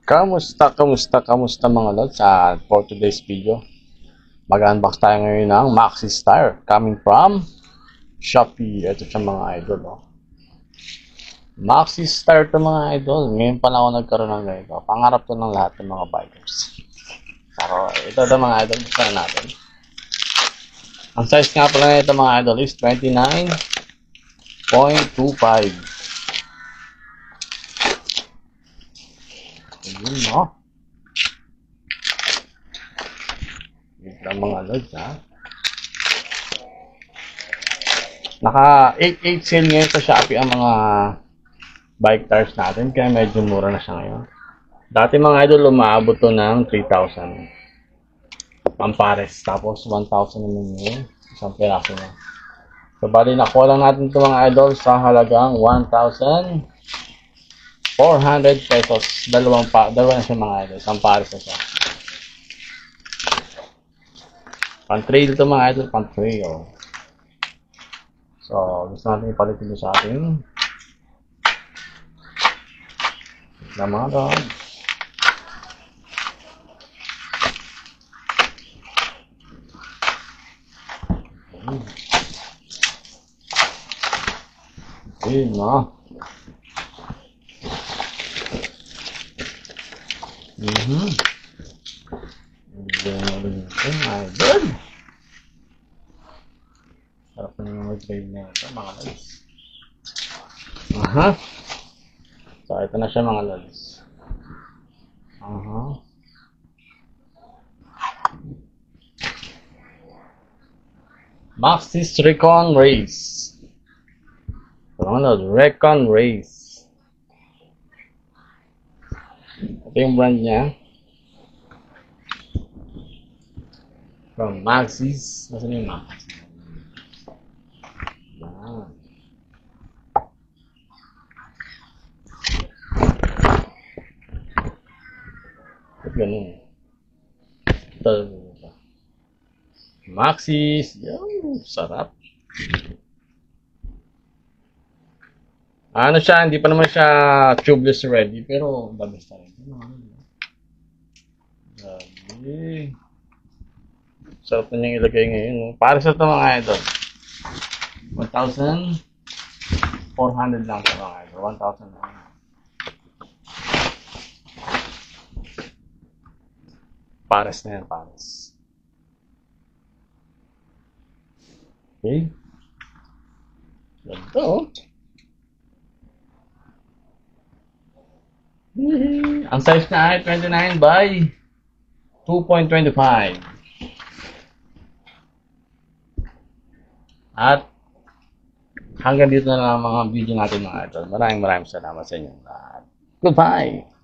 Kamusta mga lods? For today's video, mag-unbox tayo ngayon ng Maxi Star coming from Shopee. Ito siya mga idol, oh. Maxi Star to mga idol. Ngayon pa lang ako nagkaroon ng ganito. Pangarap to ng lahat ng mga bikers. Pero ito daw mga idol, buksan natin. Ang size nga pala nito mga idol is 29.25. Ayun, no? Ito ang mga lods, ha? Naka 8.8 sale ngayon sa Shopee ang mga bike tires natin, kaya medyo mura na siya ngayon. Dati mga idol, umaabot to ng 3,000 pampares, tapos 1,000 naman yun, isang piraso na. So bali nakuha lang natin ito mga idol sa halagang 1,400 pesos. Dalawa na siya mga idol, isang pares na siya. Pan-trail ito mga idol, pan-trail. So gusto natin ipalit ito sa ating Namada. Okay na. Good. Sarap na yung mag-drive na ito mga lods. So ito na siya mga lods. Maxis Recon Race. So mga lods, Recon Race. Ito yung brand niya. From Maxis. Nasaan yung Maxis? Yan. Ito ganun. Ito. Maxis. Yan. Sarap. Ano siya, hindi pa naman siya tubeless ready, pero the best talaga. Grabe. Sarap na niyang ilagay ngayon. Para sa ito mga idol. 1,400 lang sa mga idol. 1,000 lang. Pares na yan, pares. Okay. Ganito, oh. Ang size na ay 29 by 2.25. At hanggang dito na lang ang mga video natin mga idol. Maraming salamat sa inyo. Goodbye!